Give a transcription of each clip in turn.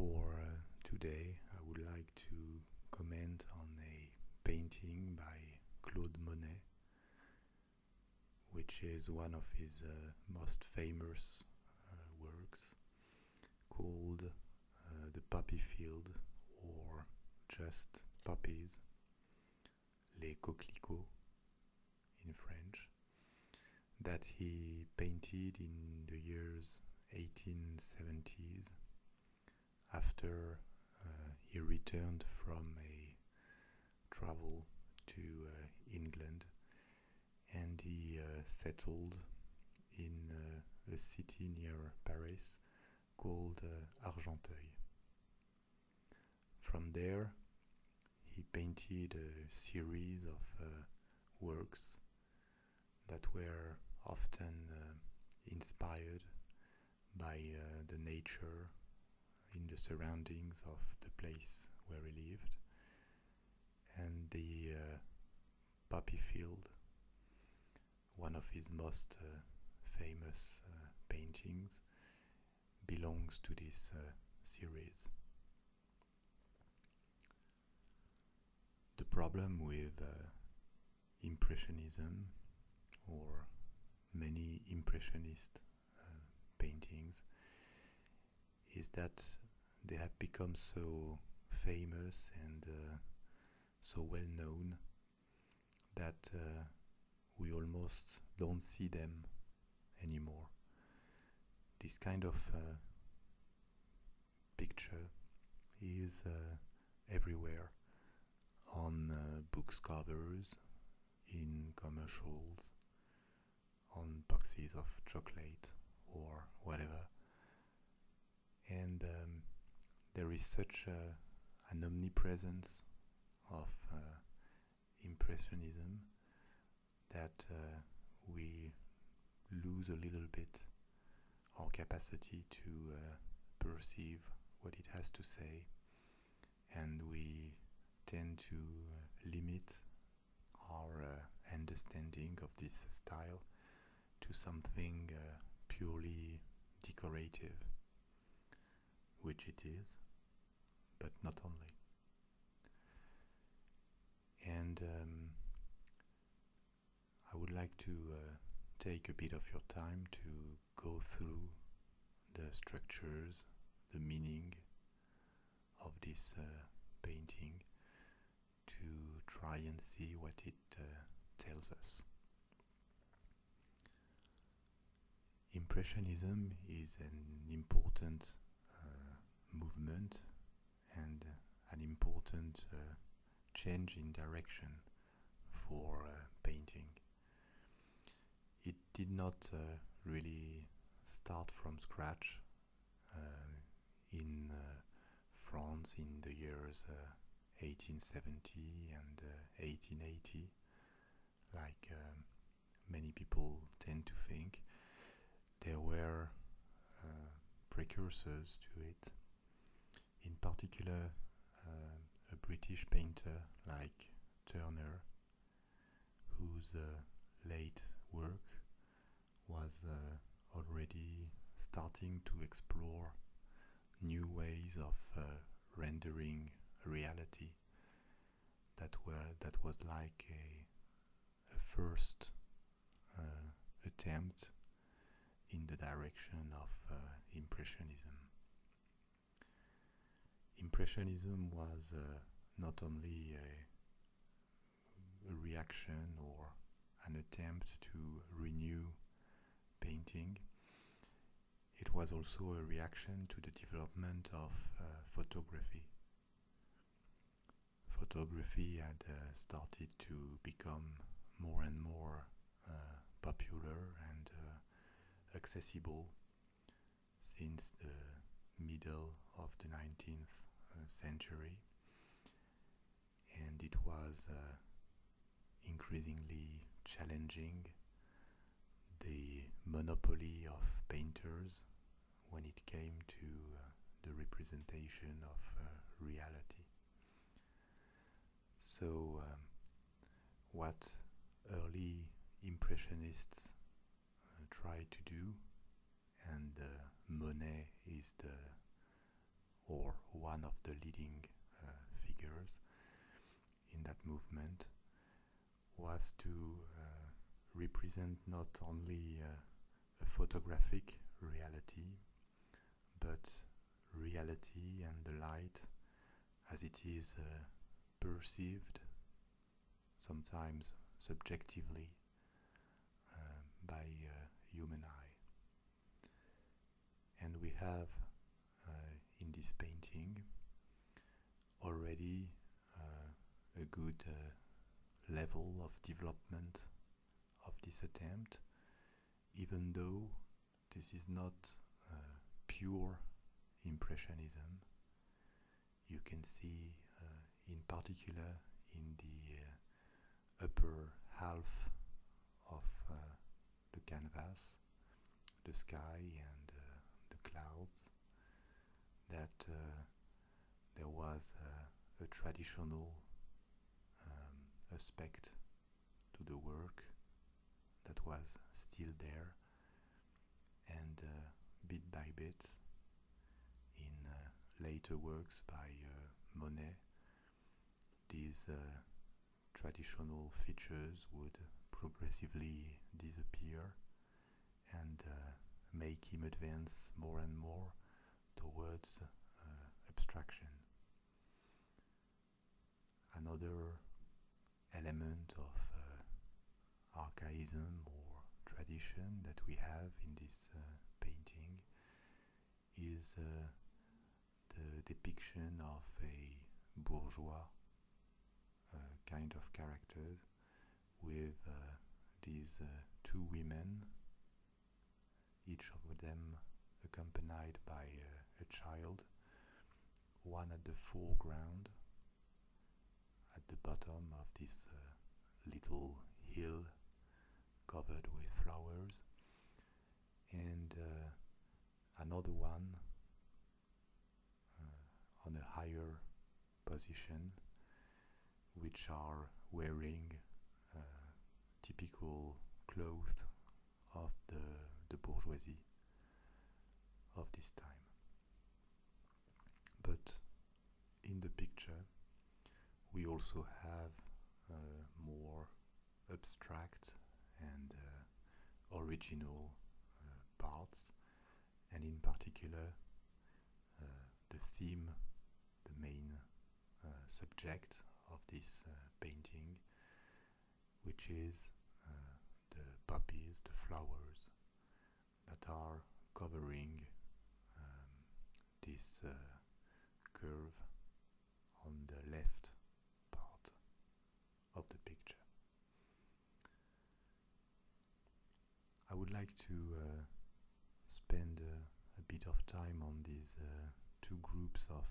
For today, I would like to comment on a painting by Claude Monet, which is one of his most famous works, called The Poppy Field, or just Poppies, Les Coquelicots in French, that he painted in the years 1870s after he returned from a travel to England, and he settled in a city near Paris called Argenteuil. From there, he painted a series of works that were often inspired by the nature in the surroundings of the place where he lived, and the poppy field, one of his most famous paintings, belongs to this series. The problem with Impressionism, or many Impressionist paintings, is that they have become so famous and so well known that we almost don't see them anymore. This kind of picture is everywhere, on books covers, in commercials, on boxes of chocolate or whatever. And there is such an omnipresence of Impressionism that we lose a little bit our capacity to perceive what it has to say, and we tend to limit our understanding of this style to something purely decorative, which it is, but not only. And I would like to take a bit of your time to go through the structures, the meaning of this painting, to try and see what it tells us. Impressionism is an important movement and an important change in direction for painting. It did not really start from scratch in France in the years 1870 and 1880, like many people tend to think. There were precursors to it, in particular a British painter like Turner, whose late work was already starting to explore new ways of rendering reality that was like a first attempt in the direction of Impressionism. Impressionism was not only a reaction or an attempt to renew painting, it was also a reaction to the development of photography. Photography had started to become more and more popular and accessible since the middle of the 19th century, and it was increasingly challenging the monopoly of painters when it came to the representation of reality. So what early Impressionists tried to do, and Monet is the or one of the leading figures in that movement, was to represent not only a photographic reality, but reality and the light as it is perceived, sometimes subjectively, by human eye. And we have in this painting already a good level of development of this attempt, even though this is not pure Impressionism. You can see in particular in the upper half of the canvas, the sky and the clouds, that there was a traditional aspect to the work that was still there, and bit by bit in later works by Monet, these traditional features would progressively disappear and make him advance more and more towards abstraction. Another element of archaism or tradition that we have in this painting is the depiction of a bourgeois kind of character with these two women, each of them accompanied by a child, one at the foreground, at the bottom of this little hill covered with flowers, and another one on a higher position, which are wearing typical clothes of the bourgeoisie of this time. But in the picture we also have more abstract and original parts, and in particular the theme, the main subject of this painting, which is the poppies, the flowers that are covering this curve on the left part of the picture. I would like to spend a bit of time on these two groups of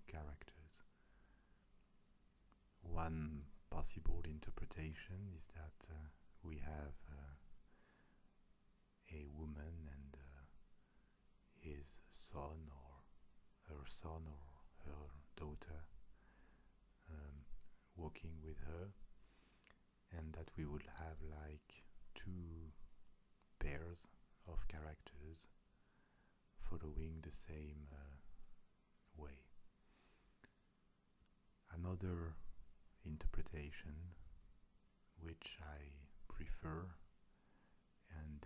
characters. One possible interpretation is that we have a woman and his son or her son or her daughter walking with her, and that we would have like two pairs of characters following the same way. Another interpretation, which I prefer, and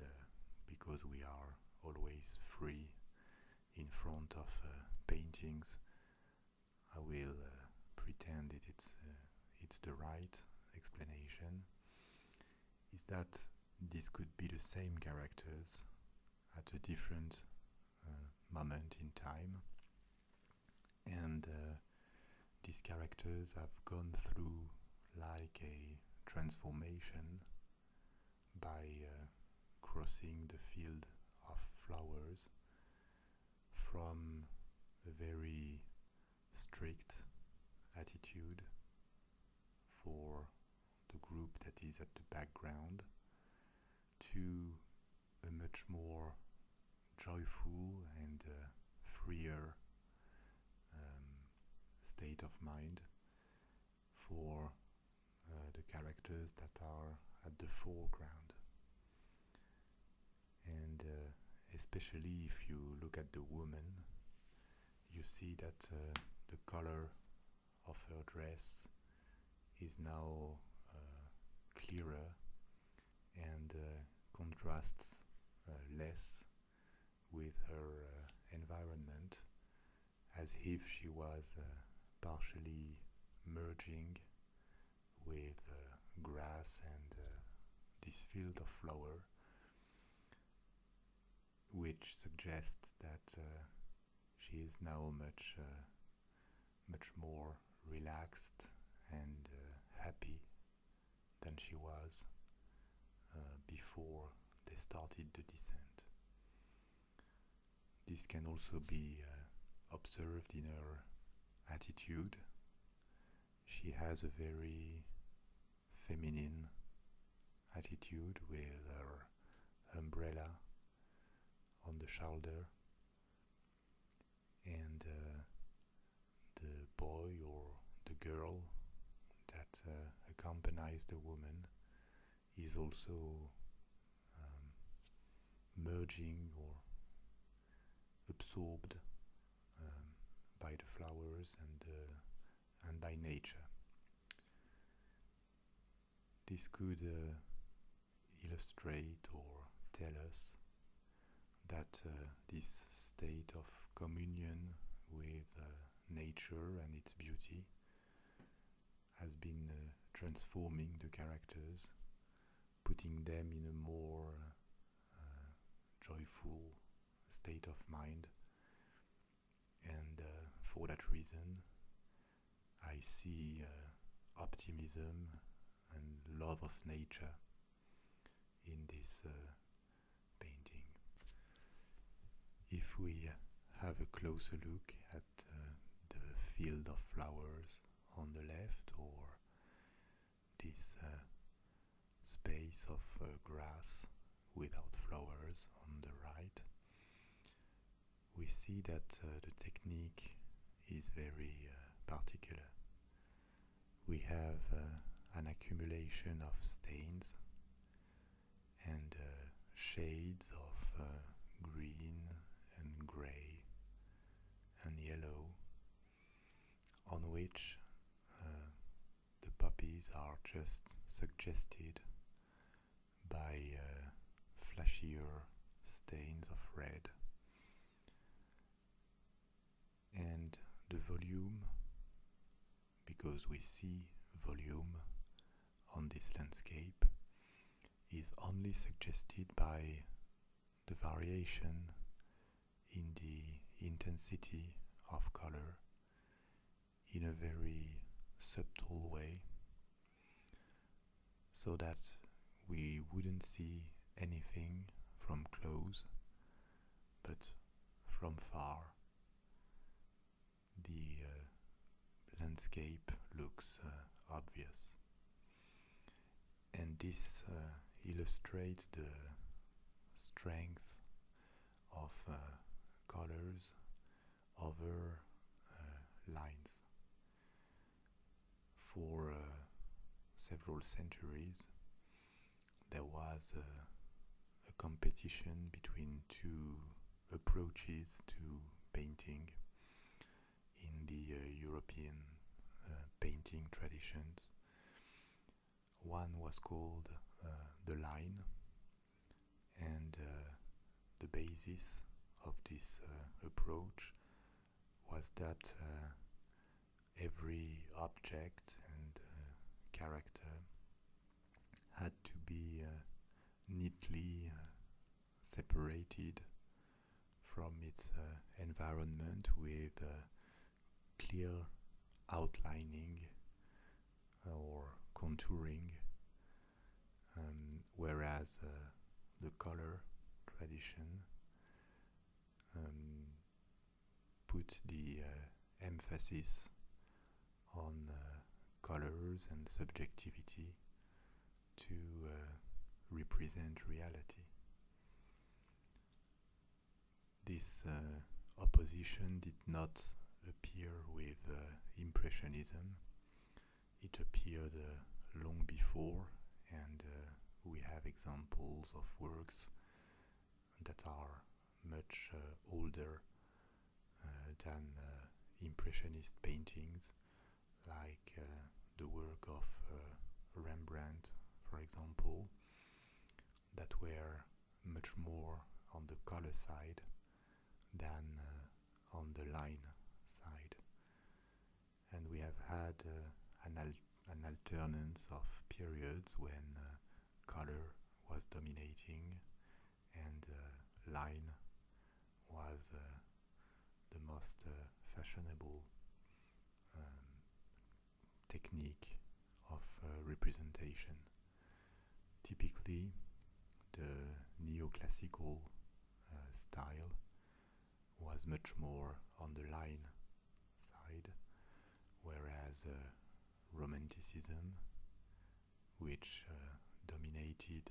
because we are always free in front of paintings, I will pretend it's the right explanation, is that this could be the same characters at a different moment in time, and these characters have gone through like a transformation by crossing the field of flowers from a very strict attitude for the group that is at the background to a much more joyful and freer state of mind for the characters that are at the foreground. And especially if you look at the woman, you see that the color of her dress is now clearer and contrasts less with her environment, as if she was partially merging with grass and this field of flower, which suggests that she is now much more relaxed and happy than she was before they started the descent. This can also be observed in her attitude. She has a very feminine attitude with her umbrella on the shoulder, and the boy or the girl that accompanies the woman is also merging or absorbed by the flowers and by nature. This could illustrate or tell us that this state of communion with nature and its beauty has been transforming the characters, putting them in a more joyful state of mind, and for that reason I see optimism and love of nature in this painting. If we have a closer look at the field of flowers on the left, or this space of grass without flowers on the right, we see that the technique is very particular. We have an accumulation of stains and shades of green and grey and yellow, on which the poppies are just suggested by flashier stains of red. And the volume, because we see volume on this landscape, is only suggested by the variation in the intensity of color in a very subtle way, so that we wouldn't see anything from close, but from far the landscape looks obvious. And this illustrates the strength of colors over lines. For several centuries, there was a competition between two approaches to painting in the European painting traditions. One was called the line, and the basis of this approach was that every object and character had to be neatly separated from its environment with clear outlining or contouring, whereas the color tradition put the emphasis on colors and subjectivity to represent reality. This opposition did not appear with Impressionism. It appeared long before, and we have examples of works that are much older than Impressionist paintings, like the work of Rembrandt, for example, that were much more on the color side than on the line side. And we have had an alternance of periods when color was dominating and line was the most fashionable technique of representation. Typically, the neoclassical style was much more on the line side, whereas Romanticism, which dominated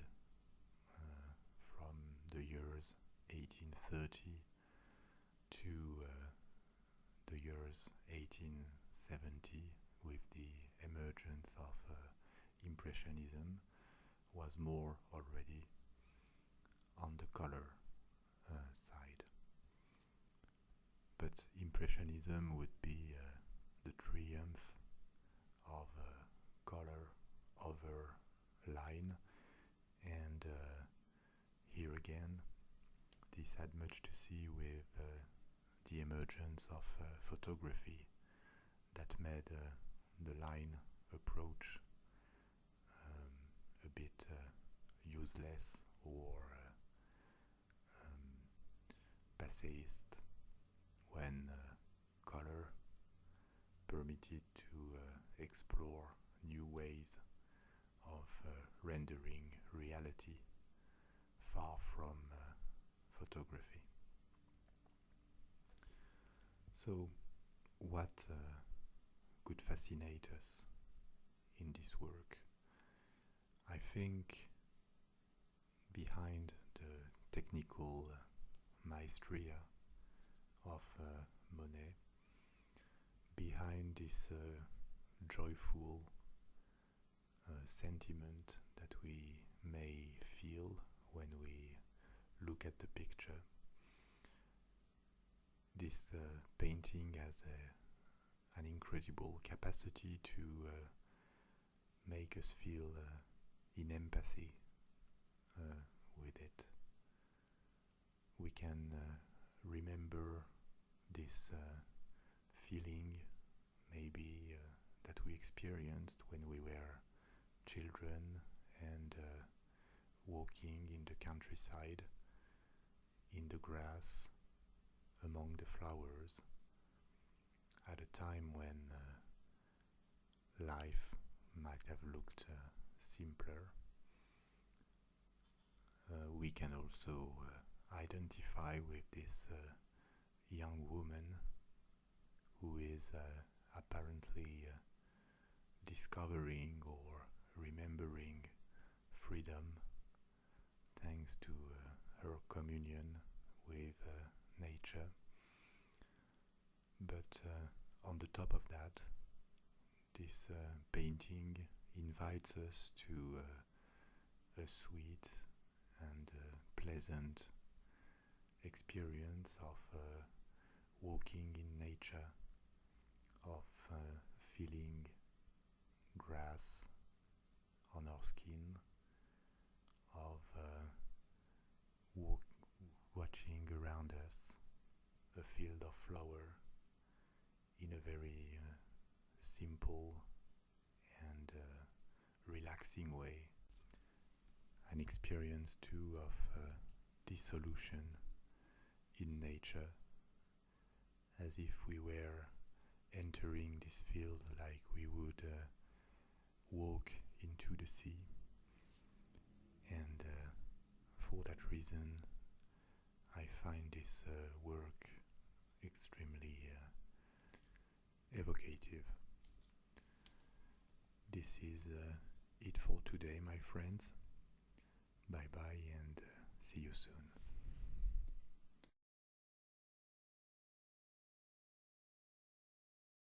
from the years 1830 to the years 1870, with the emergence of Impressionism, was more already on the color side. But Impressionism would be the triumph of color over line, and here again, this had much to see with the emergence of photography that made the line approach a bit useless or passéist, when color permitted to explore new ways of rendering reality far from photography. So, what could fascinate us in this work? I think behind the technical maestria of Monet, behind this joyful sentiment that we may feel when we look at the picture, this painting has an incredible capacity to make us feel in empathy with it. We can remember this feeling maybe that we experienced when we were children and walking in the countryside, in the grass, among the flowers, at a time when life might have looked simpler. We can also identify with this young woman who is apparently discovering or remembering freedom thanks to her communion with nature. But on the top of that, this painting invites us to a sweet and pleasant experience of walking in nature, of feeling grass on our skin, of watching around us a field of flower in a very simple and relaxing way. An experience too of dissolution in nature, as if we were entering this field like we would walk into the sea. And for that reason, I find this work extremely evocative. This is it for today, my friends. Bye bye, and see you soon.